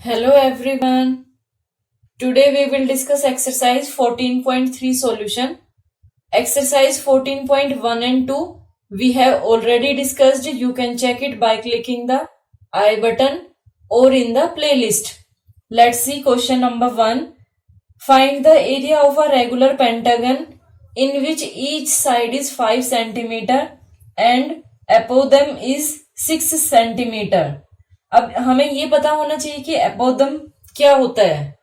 Hello everyone. Today we will discuss exercise 14.3 solution. Exercise 14.1 and 2 we have already discussed. You can check it by clicking the I button or in the playlist. Let's see question number 1. Find the area of a regular pentagon in which each side is 5 cm and apodem is 6 cm. अब हमें ये पता होना चाहिए कि एपोदम क्या होता है।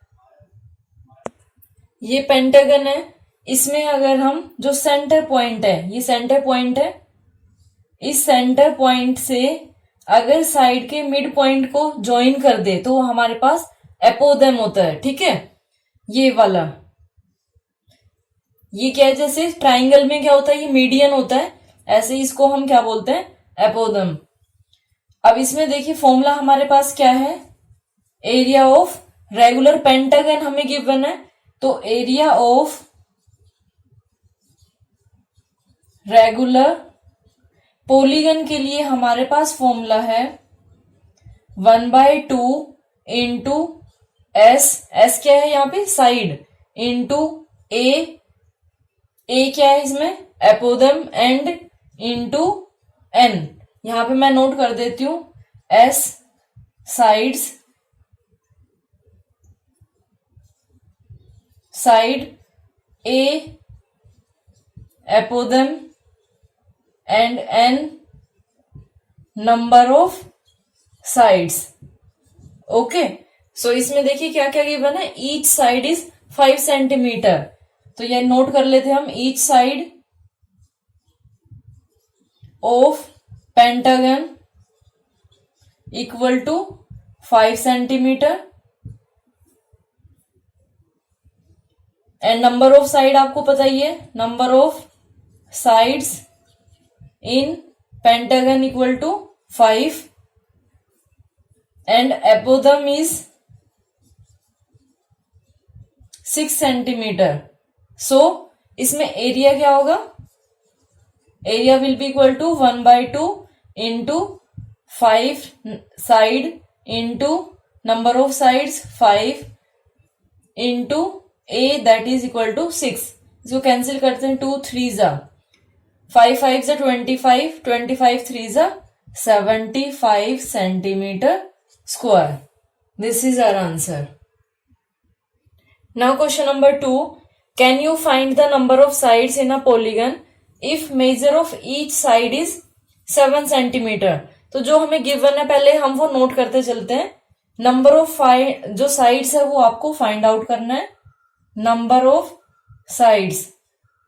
ये पेंटागन है, इसमें अगर हम जो सेंटर पॉइंट है, ये सेंटर पॉइंट है, इस सेंटर पॉइंट से अगर साइड के मिड पॉइंट को ज्वाइन कर दे तो हमारे पास एपोदम होता है। ठीक है, ये वाला, ये क्या है, जैसे ट्राइंगल में क्या होता है, ये मीडियन होता है, ऐसे इसको हम क्या बोलते हैं, एपोदम। अब इसमें देखिए फॉर्मूला हमारे पास क्या है, एरिया ऑफ रेगुलर पेंटागन हमें गिवन है, तो एरिया ऑफ रेगुलर पॉलीगन के लिए हमारे पास फॉर्मूला है 1/2 इंटू एस क्या है यहाँ पे, साइड, इंटू ए क्या है इसमें, एपोदम, एंड इंटू एन। यहां पे मैं नोट कर देती हूं, S sides, side, A apothem and N number of sides. Okay, so इसमें देखिए क्या क्या गिवन है, ईच साइड इज 5 सेंटीमीटर, तो ये नोट कर लेते हैं हम, each side of pentagon equal to 5 centimetre and number of side आपको पता ही है, number of sides in pentagon equal to 5 and apothem is 6 centimetre. So इसमें एरिया क्या होगा, area will be equal to 1/2 into 5 side into number of sides 5 into A that is equal to 6। इसको cancel करते हैं, 2 3 जा 5 5 जा 25, 25 3 जा 75 centimetre square. This is our answer. Now question number 2, can you find the number of sides in a polygon if measure of each side is 7 centimetre. तो जो हमें given है पहले हम वो नोट करते चलते हैं, नंबर ऑफ जो साइड्स है वो आपको फाइंड आउट करना है, नंबर ऑफ साइड्स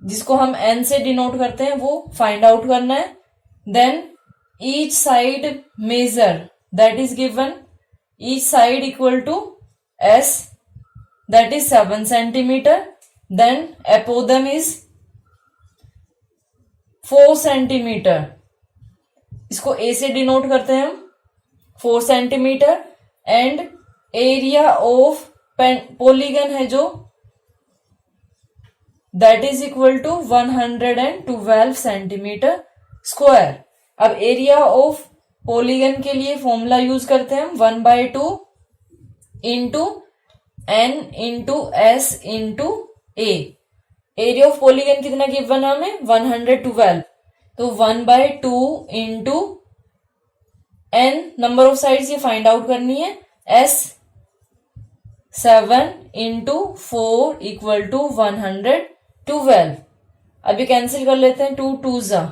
जिसको हम एन से डिनोट करते हैं वो फाइंड आउट करना है। Then each side measure that is given, each side equal to S that is 7 centimetre, then apothem is 4 centimetre, इसको ए से डिनोट करते हैं हम 4 centimetre, and area of polygon है जो that is equal to 112 centimetre square. अब area of polygon के लिए फॉर्मूला यूज करते हैं हम 1/2 into N into S into A. Area of polygon कितना गिवन है हमें, 112, तो 1/2 into n number of sides ये फाइंड आउट करनी है, एस 7 इंटू 4 इक्वल टू 112। अभी कैंसिल कर लेते हैं, 2 2 जा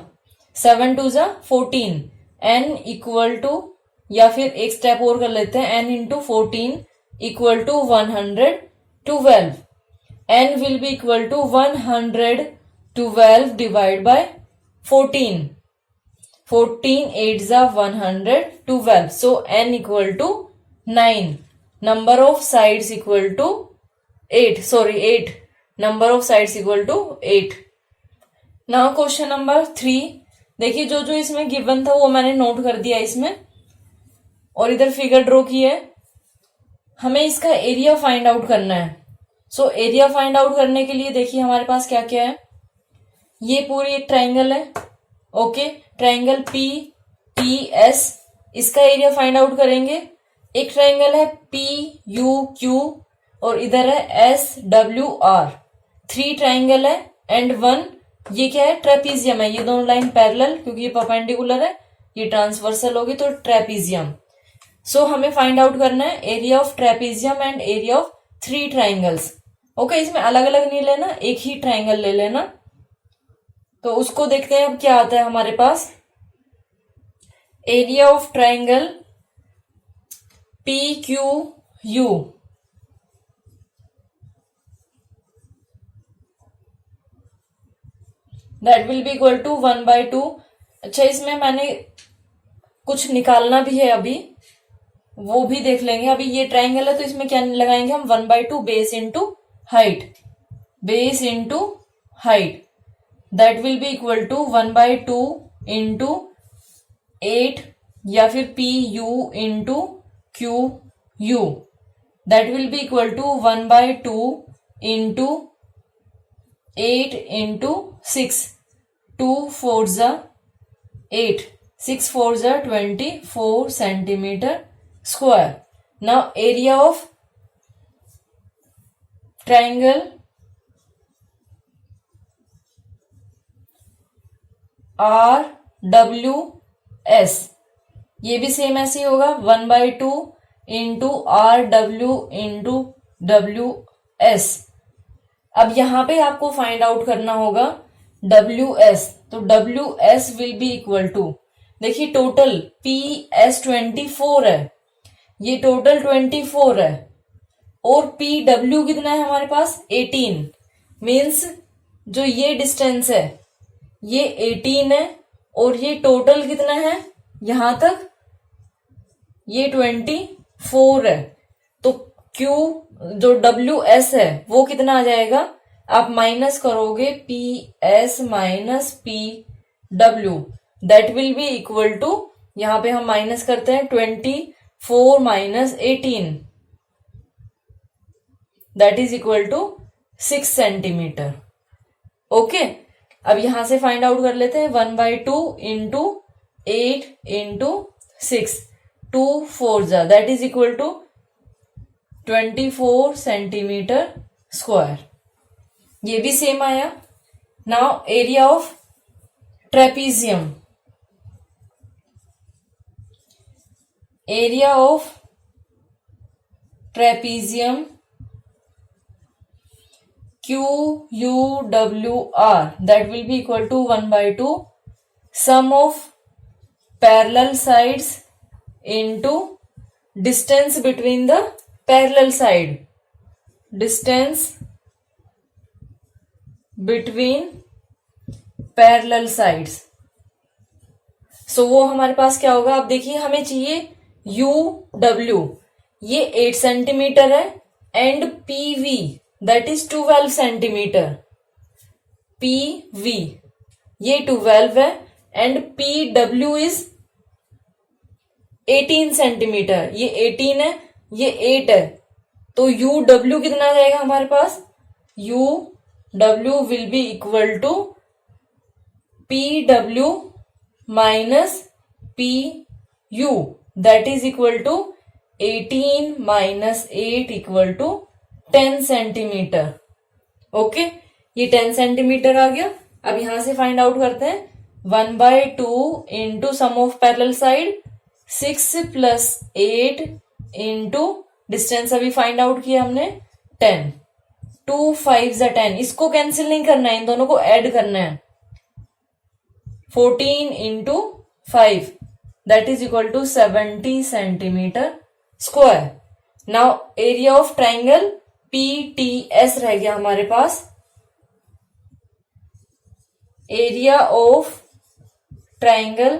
7 2 जा 14, एन इक्वल टू, या फिर एक स्टेप और कर लेते हैं, n into 14 equal to 112, n will be equal to 112 divided by 14, 14 8 जा 112, so n equal to 9, number of sides equal to 8, number of sides equal to 8। now question number 3, देखिए जो जो इसमें गिवन था वो मैंने नोट कर दिया इसमें, और इधर फिगर ड्रॉ की है, हमें इसका एरिया फाइंड आउट करना है। सो एरिया फाइंड आउट करने के लिए देखिए हमारे पास क्या क्या है, ये पूरी एक ट्राइंगल है, okay, triangle P T S, इसका एरिया फाइंड आउट करेंगे। एक ट्राइंगल है PUQ और इधर है SWR, 3 ट्राइंगल है एंड 1, ये क्या है, ट्रेपीजियम है। ये दोनों लाइन पैरेलल, क्योंकि ये परपेंडिकुलर है, ये ट्रांसवर्सल होगी तो ट्रेपीजियम। सो हमें फाइंड आउट करना है area of trapezium and area of 3 triangles. Okay, इसमें अलग अलग नहीं लेना, एक ही ट्राइंगल ले लेना। तो उसको देखते हैं अब क्या आता है हमारे पास। Area of triangle PQU, that will be equal to 1/2। अच्छा, इसमें मैंने कुछ निकालना भी है अभी, वो भी देख लेंगे। अभी ये ट्राइंगल है तो इसमें क्या लगाएंगे हम, 1/2 base into height, base into height, that will be equal to 1/2 into 8 या फिर PU into QU, that will be equal to 1/2 into 8 into 6, 2 4 जा 8, 6 4 जा 24 centimetre square. Now area of triangle RWS, ये भी सेम ऐसे ही होगा, 1/2 इंटू RW इंटू WS। अब यहां पे आपको फाइंड आउट करना होगा WS, तो WS will be equal to, देखिए टोटल PS 24 है, ये टोटल 24 है, और PW कितना है हमारे पास, 18। मीन्स जो ये डिस्टेंस है ये 18 है, और ये टोटल कितना है यहां तक, ये 24 है। तो Q जो WS है वो कितना आ जाएगा, आप माइनस करोगे PS minus PW, that will be equal to, यहां पे हम माइनस करते हैं 24 minus 18, that is equal to 6 centimetre. Okay, अब यहां से फाइंड आउट कर लेते हैं, 1/2 इंटू 8 इंटू 6, 2 4 जा, that is equal to 24 centimetre square. ये भी सेम आया। Now area of trapezium, area of trapezium QUWR, that will be equal to 1/2 sum of parallel sides into distance between the parallel side, distance between parallel sides। सो वो हमारे पास क्या होगा, अब देखिए हमें चाहिए UW, ये 8 सेंटीमीटर है, and PV that is 12 centimetre, PV ये 12 है, एंड PW इज 18 सेंटीमीटर, ये 18 है, ये 8 है, तो UW कितना आ जाएगा हमारे पास, UW will be equal to PW minus PU, that is equal to 18 minus 8 equal to 10 centimetre. Okay, ये 10 सेंटीमीटर आ गया। अब यहां से फाइंड आउट करते हैं, 1/2 into sum of parallel side, 6 plus 8 into distance अभी फाइंड आउट किया हमने 10, 2 5 जा 10, इसको कैंसिल नहीं करना है, इन दोनों को ऐड करना है, 14 into 5 that is equal to 70 centimetre square. Now area of triangle PTS रह गया हमारे पास, area of triangle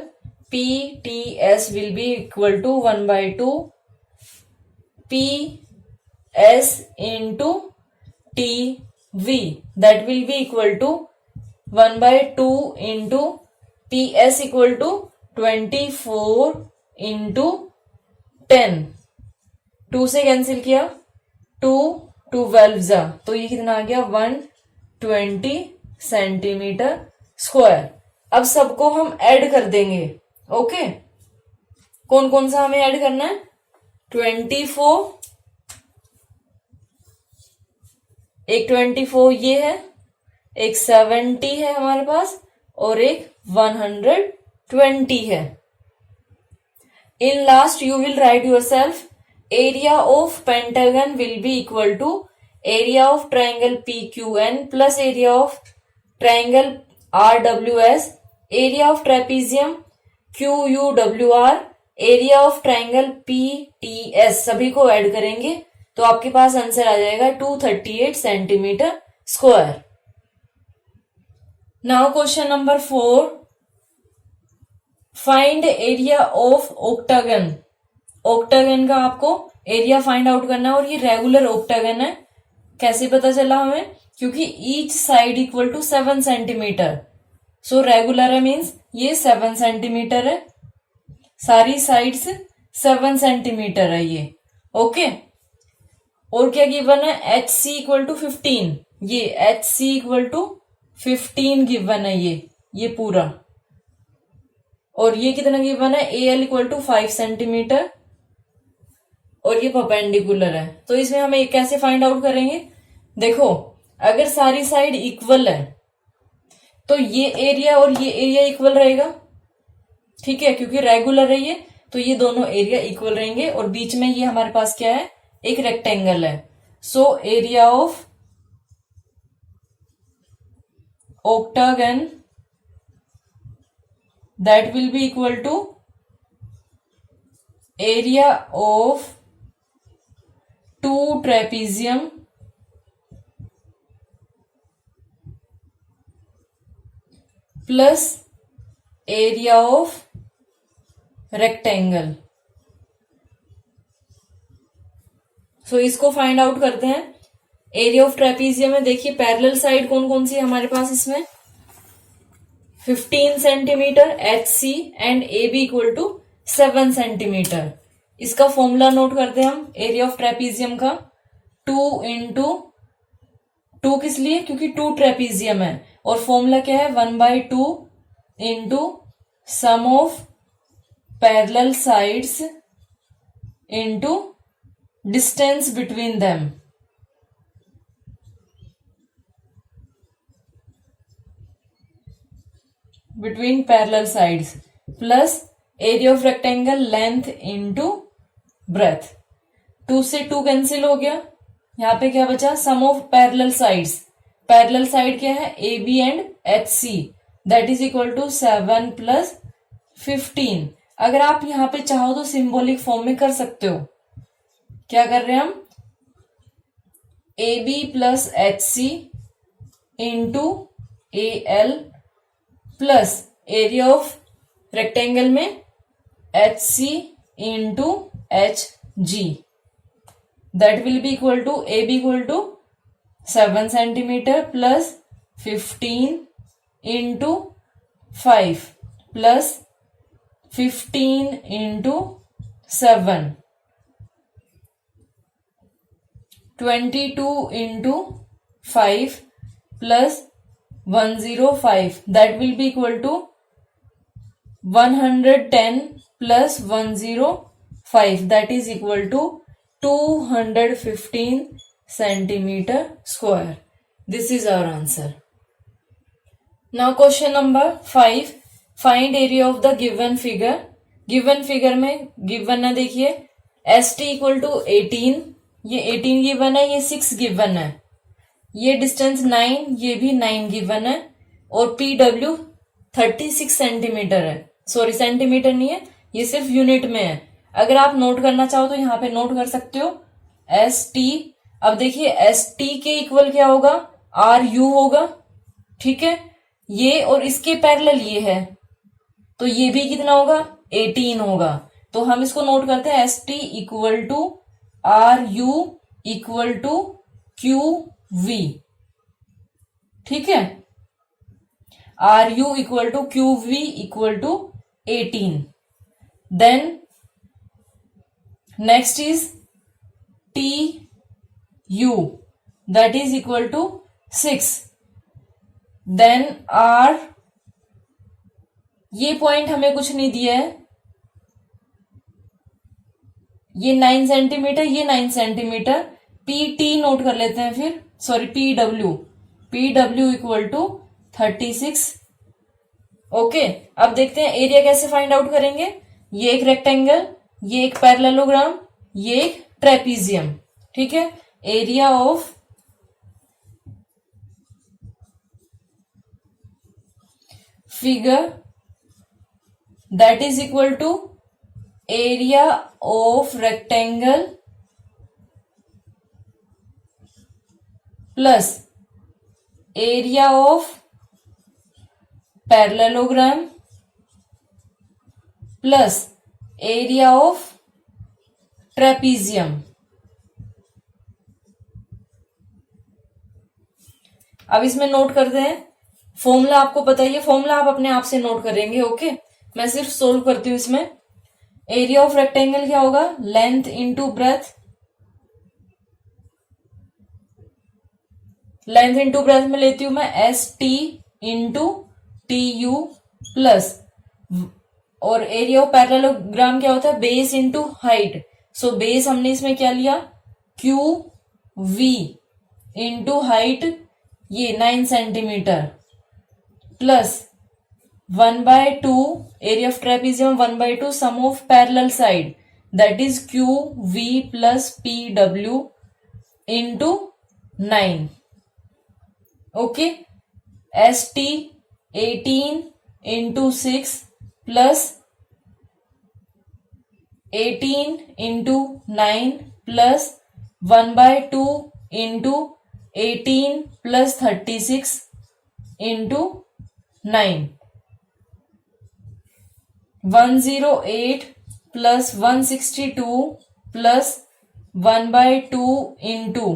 PTS will be equal to 1/2 PS into TV, that will be equal to 1/2 into PS equal to 24 into 10, 2 से cancel किया, 2 12 जा, तो ये कितना आ गया, 120 सेंटीमीटर स्क्वायर। अब सबको हम ऐड कर देंगे। ओके, कौन कौन सा हमें ऐड करना है, 24, एक 24 ये है, एक 70 है हमारे पास, और एक 120 है. In last you will write yourself area of pentagon will be equal to area of triangle PQN plus area of triangle RWS, area of trapezium QUWR, area of triangle PTS, सभी को ऐड करेंगे तो आपके पास answer आ जाएगा 238 centimetre square. Now question number 4, find area of octagon. Octagon का आपको area find out करना है और ये रेगुलर ऑक्टागन है. कैसे पता चला हमें? क्योंकि each side equal to 7 centimetre. So regular है मीन्स ये 7 सेंटीमीटर है, सारी साइड्स 7 सेंटीमीटर है ये. ओके. और क्या गिवन है? H C equal to 15. ये H C equal to 15 given है ये पूरा. और ये कितना गिवन है? A L equal to 5 centimetre और ये परपेंडिकुलर है. तो इसमें हम कैसे फाइंड आउट करेंगे? देखो, अगर सारी साइड इक्वल है तो ये एरिया और ये एरिया इक्वल रहेगा. ठीक है, क्योंकि रेगुलर है ये, तो ये दोनों एरिया इक्वल रहेंगे. और बीच में ये हमारे पास क्या है? एक रेक्टेंगल है. So area of octagon that will be equal to area of two trapezium plus area of rectangle. सो इसको फाइंड आउट करते हैं. एरिया ऑफ ट्रेपीजियम में देखिए पैरेलल साइड कौन कौन सी है हमारे पास इसमें? 15 centimetre H C and A B equal to 7 centimetre. इसका फॉर्मूला नोट करते हैं हम एरिया ऑफ ट्रेपीजियम का. 2 इंटू 2 किस लिए? क्योंकि 2 ट्रेपीजियम है. और फॉर्मूला क्या है? 1/2 into sum of parallel sides into distance between them. Between parallel sides plus area of rectangle length into breadth. 2 से 2 कैंसिल हो गया. यहाँ पे क्या बचा? Sum of parallel sides. Parallel side क्या है? A B and H C, that is equal to 7 plus 15. अगर आप यहाँ पे चाहो तो सिंबॉलिक फॉर्म में कर सकते हो. क्या कर रहे हैं हम? A B plus H C into A L plus area of rectangle में H C into H G, that will be equal to A B equal to 7 centimetre plus 15 into 5 plus 15 into 7, 22 into 5 plus 105, that will be equal to 110 plus 105, that is equal to 215 centimeter square. This is our answer. Now question number 5, find area of the given figure. Given figure में given है देखिए ST equal to 18, ये 18 given है, ये 6 given है, ये distance 9, ये भी 9 गिवन है. और PW 36 सेंटीमीटर है. सॉरी, सेंटीमीटर नहीं है, ये सिर्फ यूनिट में है. अगर आप नोट करना चाहो तो यहाँ पे नोट कर सकते हो ST. अब देखिए ST के इक्वल क्या होगा? RU होगा. ठीक है, ये और इसके पैरेलल ये है, तो ये भी कितना होगा? 18 होगा. तो हम इसको नोट करते हैं ST equal to RU equal to QV. ठीक है, RU equal to QV equal to 18. Then next is TU, that is equal to 6. Then R, ये पॉइंट हमें कुछ नहीं दिया है, ये 9 सेंटीमीटर, ये 9 सेंटीमीटर, PT नोट कर लेते हैं फिर, sorry PW equal to 36। Okay, अब देखते हैं एरिया कैसे फाइंड आउट करेंगे। ये एक रेक्टेंगल, ये एक पैरेललोग्राम, ये एक ट्रेपीजियम, ठीक है। Area of figure that is equal to area of rectangle plus area of parallelogram plus area of trapezium। अब इसमें नोट करते हैं, फॉर्मूला आपको पता ही है, फॉर्मूला आप अपने आप से नोट करेंगे। ओके, मैं सिर्फ सोल्व करती हूँ इसमें। एरिया ऑफ रेक्टेंगल क्या होगा, length into breadth, length into breadth में लेती हूं मैं ST इंटू TU प्लस, और एरिया ऑफ पैरेललोग्राम क्या होता है, base into height. So base हमने इसमें क्या लिया, QV इंटू हाइट ये 9 centimetre plus 1/2 area of trapezium 1/2 sum of parallel side that is QV plus PW into 9। Okay, ST 18 into 6 plus 18 into 9 plus 1/2 into 18 plus 36 into 9। 108 plus 162 plus 1/2 into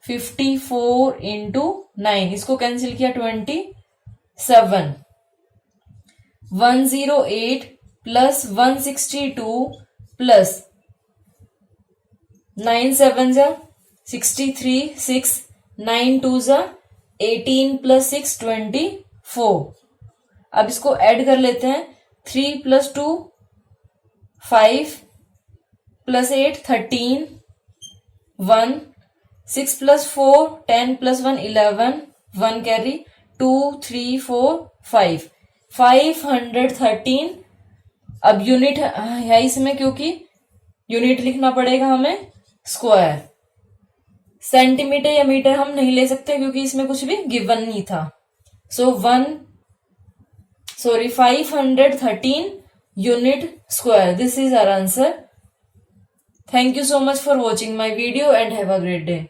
54 into 9, इसको cancel किया 27। 108 plus 162 plus 9 7 जा 63, 6 9 2 जा 18 plus 6 24। अब इसको add कर लेते हैं, 3 plus 2 5 plus 8 13 1 6 plus 4 10 plus 1 11 1 carry 2 3 4 5 513। अब यूनिट है इसमें, क्योंकि यूनिट लिखना पड़ेगा हमें स्क्वायर। सेंटीमीटर या मीटर हम नहीं ले सकते क्योंकि इसमें कुछ भी गिवन नहीं था। सो 513 unit square. This is our answer. Thank you so much for watching my video and have a great day.